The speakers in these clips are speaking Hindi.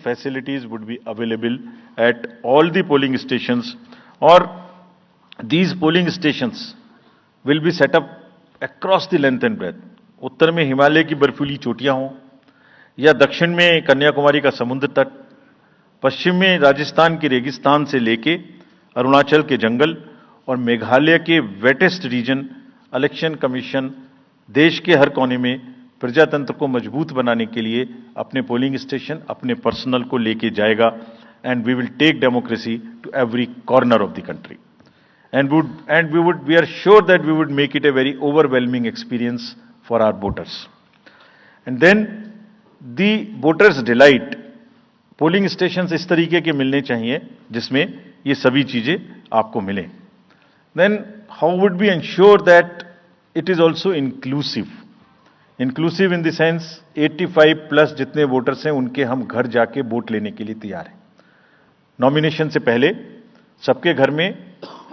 facilities would be available at all the polling stations, or these polling stations will be set up across the length and breadth. उत्तर में हिमालय की बर्फीली चोटियां हों, या दक्षिण में कन्याकुमारी का समुद्र तट, पश्चिम में राजस्थान के रेगिस्तान से लेके अरुणाचल के जंगल और मेघालय के वेटेस्ट रीजन, इलेक्शन कमीशन देश के हर कोने में प्रजातंत्र को मजबूत बनाने के लिए अपने पोलिंग स्टेशन, अपने पर्सनल को लेके जाएगा, and we will take democracy to every corner of the country, and we are sure that we would make it a very overwhelming experience for our voters. And then the voters delight, polling stations इस तरीके के मिलने चाहिए जिसमें ये सभी चीजें आपको मिलें. Then how would we ensure that it is also inclusive? Inclusive in the sense 85 plus जितने वोटर्स हैं उनके हम घर जाके वोट लेने के लिए तैयार हैं. नॉमिनेशन से पहले सबके घर में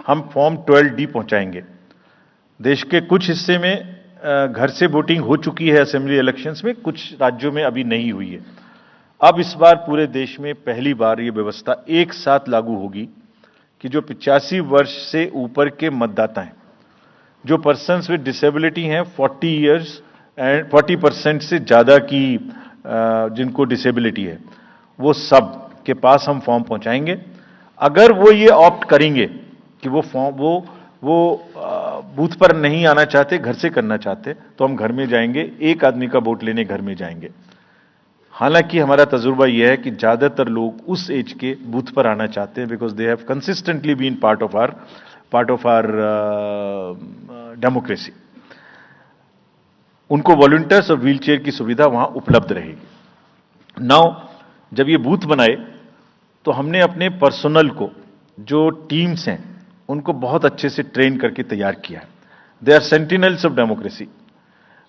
हम फॉर्म 12D पहुंचाएंगे. देश के कुछ हिस्से में घर से वोटिंग हो चुकी है असेंबली इलेक्शंस में, कुछ राज्यों में अभी नहीं हुई है. अब इस बार पूरे देश में पहली बार ये व्यवस्था एक साथ लागू होगी कि जो 85 वर्ष से ऊपर के मतदाता हैं, जो पर्सन्स विद डिसेबिलिटी हैं, 40 इयर्स एंड 40% से ज्यादा की जिनको डिसेबिलिटी है, वो सब के पास हम फॉर्म पहुंचाएंगे. अगर वो ये ऑप्ट करेंगे कि वो फॉर्म वो बूथ पर नहीं आना चाहते, घर से करना चाहते, तो हम घर में जाएंगे, एक आदमी का वोट लेने घर में जाएंगे. हालांकि हमारा तजुर्बा यह है कि ज्यादातर लोग उस एज के बूथ पर आना चाहते हैं, because they have consistently been part of our democracy. उनको वॉलंटियर्स और व्हील चेयर की सुविधा वहां उपलब्ध रहेगी. नाउ जब ये बूथ बनाए तो हमने अपने पर्सनल को, जो टीम्स हैं, उनको बहुत अच्छे से ट्रेन करके तैयार किया है. They are sentinels of democracy.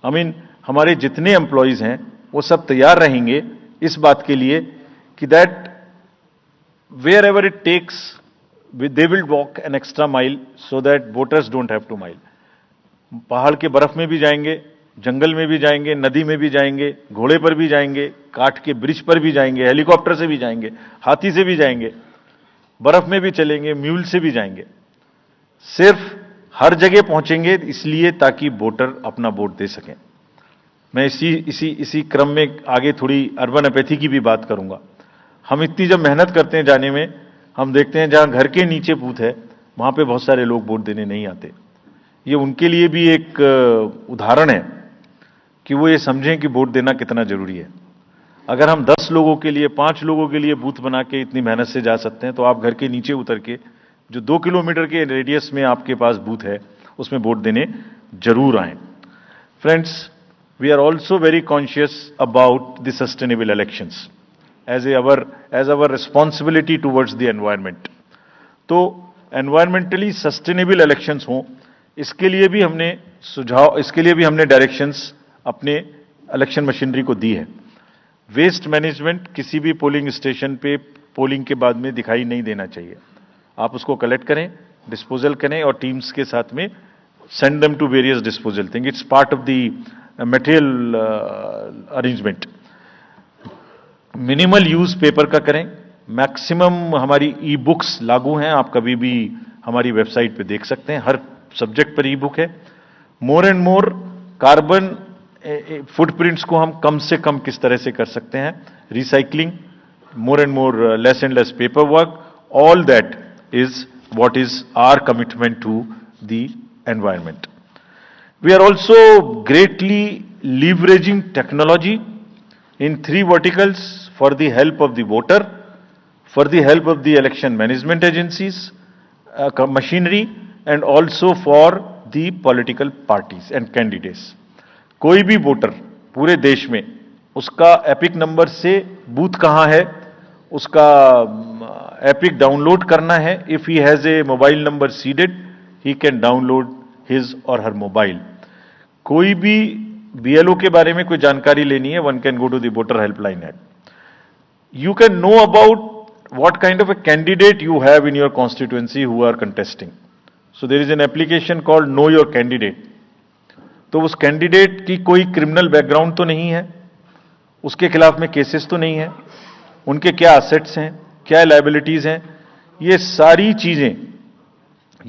I mean हमारे जितने एम्प्लॉइज हैं वो सब तैयार रहेंगे इस बात के लिए कि that wherever it takes they will walk an extra mile so that voters don't have to mile. पहाड़ के बर्फ में भी जाएंगे, जंगल में भी जाएंगे, नदी में भी जाएंगे, घोड़े पर भी जाएंगे, काठ के ब्रिज पर भी जाएंगे, हेलीकॉप्टर से भी जाएंगे, हाथी से भी जाएंगे, बर्फ में भी चलेंगे, म्यूल से भी जाएंगे. सिर्फ हर जगह पहुंचेंगे इसलिए ताकि वोटर अपना वोट दे सकें. मैं इसी क्रम में आगे थोड़ी अर्बन एपैथी की भी बात करूंगा. हम इतनी जब मेहनत करते हैं जाने में, हम देखते हैं जहां घर के नीचे बूथ है वहां पे बहुत सारे लोग वोट देने नहीं आते. ये उनके लिए भी एक उदाहरण है कि वो ये समझें कि वोट देना कितना जरूरी है. अगर हम 10 लोगों के लिए, 5 लोगों के लिए बूथ बना के इतनी मेहनत से जा सकते हैं, तो आप घर के नीचे उतर के जो 2 किलोमीटर के रेडियस में आपके पास बूथ है उसमें वोट देने जरूर आए. Friends, we are also very conscious about the sustainable elections as our responsibility towards the environment. तो environmentally sustainable elections हों, इसके लिए भी हमने डायरेक्शंस अपने इलेक्शन मशीनरी को दी है. वेस्ट मैनेजमेंट किसी भी पोलिंग स्टेशन पे पोलिंग के बाद में दिखाई नहीं देना चाहिए. आप उसको कलेक्ट करें, डिस्पोजल करें और टीम्स के साथ में send them to various disposal thing. It's part of the material arrangement. Minimal use paper का करें. मैक्सिमम हमारी ई बुक्स लागू हैं, आप कभी भी हमारी वेबसाइट पे देख सकते हैं, हर सब्जेक्ट पर ई बुक है. मोर एंड मोर कार्बन फुटप्रिंट्स को हम कम से कम किस तरह से कर सकते हैं, recycling, more and more less and less paper work, all that is what is our commitment to the environment. We are also greatly leveraging technology in 3 verticals for the help of the voter, for the help of the election management agencies, machinery, and also for the political parties and candidates. कोई भी वोटर पूरे देश में उसका एपिक नंबर से बूथ कहाँ है, उसका एपिक डाउनलोड करना है. If he has a mobile number seeded, he can download his or her mobile. कोई भी बीएलओ के बारे में कोई जानकारी लेनी है, one can go to the voter helpline app. You can know about what kind of a candidate you have in your constituency who are contesting. So there is an application called know your candidate. तो उस कैंडिडेट की कोई क्रिमिनल बैकग्राउंड तो नहीं है, उसके खिलाफ में केसेस तो नहीं है, उनके क्या असेट्स हैं, क्या लायबिलिटीज हैं, ये सारी चीजें